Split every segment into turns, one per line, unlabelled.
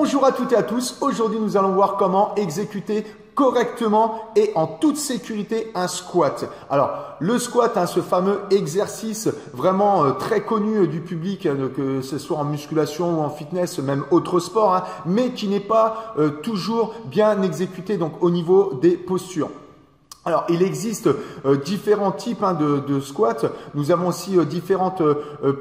Bonjour à toutes et à tous, aujourd'hui nous allons voir comment exécuter correctement et en toute sécurité un squat. Alors le squat, ce fameux exercice vraiment très connu du public, que ce soit en musculation ou en fitness, même autre sport, mais qui n'est pas toujours bien exécuté donc au niveau des postures. Alors, il existe différents types de squat. Nous avons aussi différentes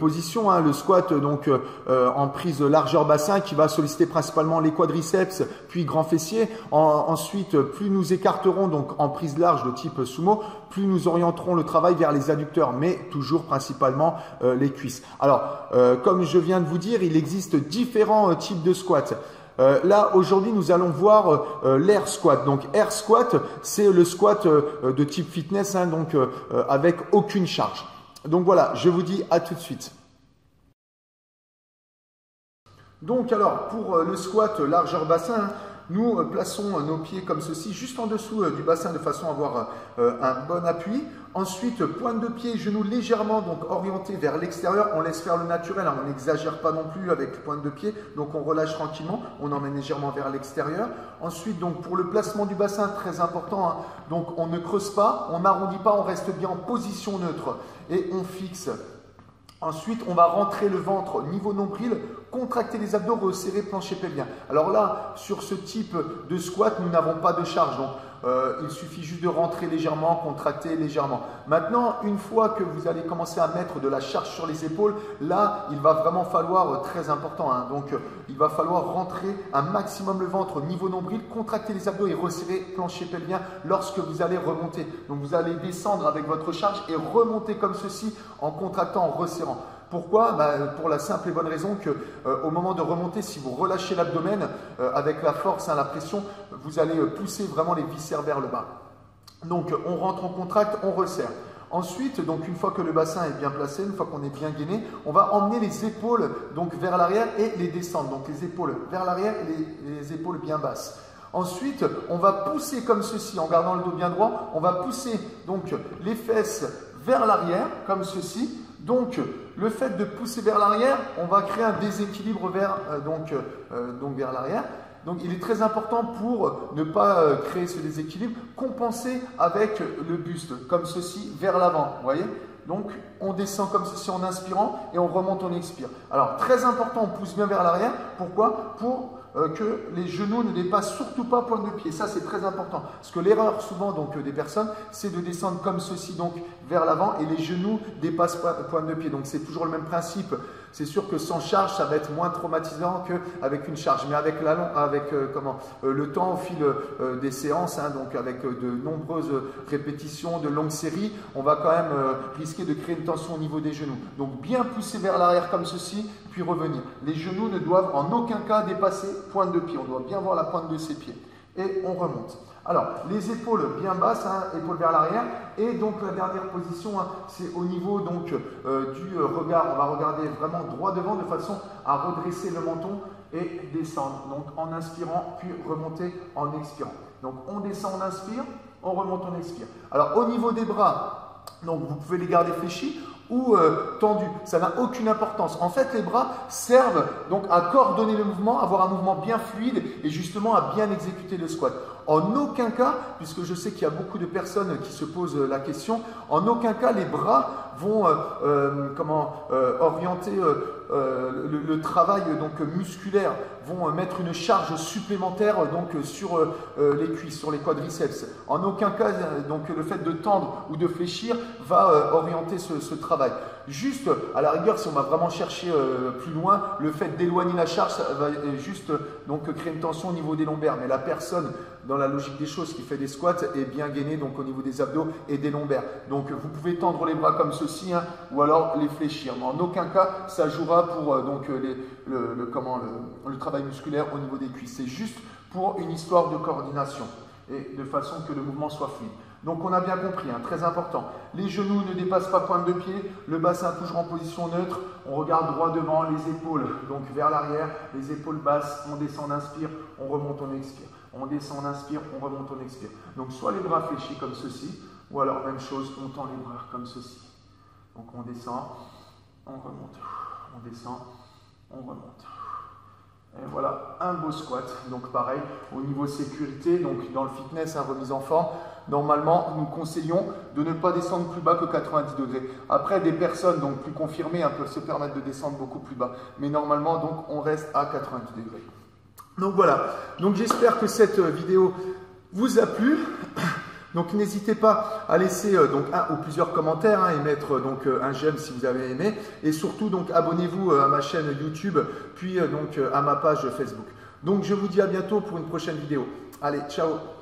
positions. Le squat donc en prise largeur bassin qui va solliciter principalement les quadriceps, puis grand fessier. Ensuite, plus nous écarterons donc en prise large de type sumo, plus nous orienterons le travail vers les adducteurs, mais toujours principalement les cuisses. Alors, comme je viens de vous dire, il existe différents types de squats. Là, aujourd'hui, nous allons voir l'air squat. Donc, air squat, c'est le squat de type fitness, donc avec aucune charge. Donc voilà, je vous dis à tout de suite. Donc alors, pour le squat largeur bassin, nous plaçons nos pieds comme ceci, juste en dessous du bassin de façon à avoir un bon appui. Ensuite, pointe de pied, genoux légèrement donc orientés vers l'extérieur. On laisse faire le naturel, on n'exagère pas non plus avec pointe de pied. Donc on relâche tranquillement, on emmène légèrement vers l'extérieur. Ensuite, donc pour le placement du bassin, très important, donc on ne creuse pas, on n'arrondit pas, on reste bien en position neutre et on fixe. Ensuite, on va rentrer le ventre niveau nombril, contracter les abdos, resserrer plancher pelvien. Alors là, sur ce type de squat, nous n'avons pas de charge. Donc, il suffit juste de rentrer légèrement, contracter légèrement. Maintenant, une fois que vous allez commencer à mettre de la charge sur les épaules, là, il va vraiment falloir, très important, donc il va falloir rentrer un maximum le ventre niveau nombril, contracter les abdos et resserrer plancher pelvien lorsque vous allez remonter. Donc, vous allez descendre avec votre charge et remonter comme ceci en contractant, en resserrant. Pourquoi? Pour la simple et bonne raison que au moment de remonter, si vous relâchez l'abdomen avec la force, la pression, vous allez pousser vraiment les viscères vers le bas. Donc on rentre, on contracte, on resserre. Ensuite, donc une fois que le bassin est bien placé, une fois qu'on est bien gainé, on va emmener les épaules donc vers l'arrière et les descendre. Donc les épaules vers l'arrière et les épaules bien basses. Ensuite, on va pousser comme ceci en gardant le dos bien droit. On va pousser donc les fesses vers l'arrière comme ceci. Donc, le fait de pousser vers l'arrière, on va créer un déséquilibre vers l'arrière. Donc, il est très important pour ne pas créer ce déséquilibre, compenser avec le buste, comme ceci, vers l'avant. Vous voyez? Donc, on descend comme ceci en inspirant et on remonte, on expire. Alors, très important, on pousse bien vers l'arrière. Pourquoi? Pour que les genoux ne dépassent surtout pas pointe de pied. Ça, c'est très important. Parce que l'erreur souvent des personnes, c'est de descendre comme ceci, donc vers l'avant, et les genoux dépassent pointe de pied. Donc, c'est toujours le même principe. C'est sûr que sans charge, ça va être moins traumatisant qu'avec une charge. Mais avec le temps au fil des séances, donc avec de nombreuses répétitions, de longues séries, on va quand même risquer de créer une tension au niveau des genoux. Donc, bien pousser vers l'arrière comme ceci, puis revenir. Les genoux ne doivent en aucun cas dépasser pointe de pied. On doit bien voir la pointe de ses pieds. Et on remonte. Alors, les épaules bien basses, épaules vers l'arrière. Et donc, la dernière position, c'est au niveau donc, du regard. On va regarder vraiment droit devant de façon à redresser le menton et descendre. Donc, en inspirant, puis remonter en expirant. Donc, on descend, on inspire, on remonte, on expire. Alors, au niveau des bras, donc, vous pouvez les garder fléchis ou tendus, ça n'a aucune importance. En fait, les bras servent donc à coordonner le mouvement, avoir un mouvement bien fluide et justement à bien exécuter le squat. En aucun cas, puisque je sais qu'il y a beaucoup de personnes qui se posent la question, en aucun cas les bras vont orienter le travail donc musculaire, vont mettre une charge supplémentaire donc sur les cuisses, sur les quadriceps. En aucun cas donc le fait de tendre ou de fléchir va orienter ce travail. Juste, à la rigueur, si on va vraiment chercher plus loin, le fait d'éloigner la charge, ça va juste donc créer une tension au niveau des lombaires. Mais la personne, dans la logique des choses, qui fait des squats est bien gainée donc au niveau des abdos et des lombaires. Donc vous pouvez tendre les bras comme ceci ou alors les fléchir. Mais en aucun cas, ça jouera pour le travail musculaire au niveau des cuisses. C'est juste pour une histoire de coordination et de façon que le mouvement soit fluide. Donc on a bien compris, très important. Les genoux ne dépassent pas pointe de pied, le bassin toujours en position neutre, on regarde droit devant, les épaules donc vers l'arrière, les épaules basses, on descend, on inspire, on remonte, on expire. On descend, on inspire, on remonte, on expire. Donc soit les bras fléchis comme ceci, ou alors même chose, on tend les bras comme ceci. Donc on descend, on remonte, on descend, on remonte. Et voilà, un beau squat. Donc pareil, au niveau sécurité, donc dans le fitness, remise en forme, normalement, nous conseillons de ne pas descendre plus bas que 90 degrés. Après, des personnes donc plus confirmées peuvent se permettre de descendre beaucoup plus bas. Mais normalement, donc, on reste à 90 degrés. Donc voilà, donc j'espère que cette vidéo vous a plu. Donc n'hésitez pas à laisser donc un ou plusieurs commentaires et mettre donc un j'aime si vous avez aimé. Et surtout donc abonnez-vous à ma chaîne YouTube, puis donc à ma page Facebook. Donc je vous dis à bientôt pour une prochaine vidéo. Allez, ciao!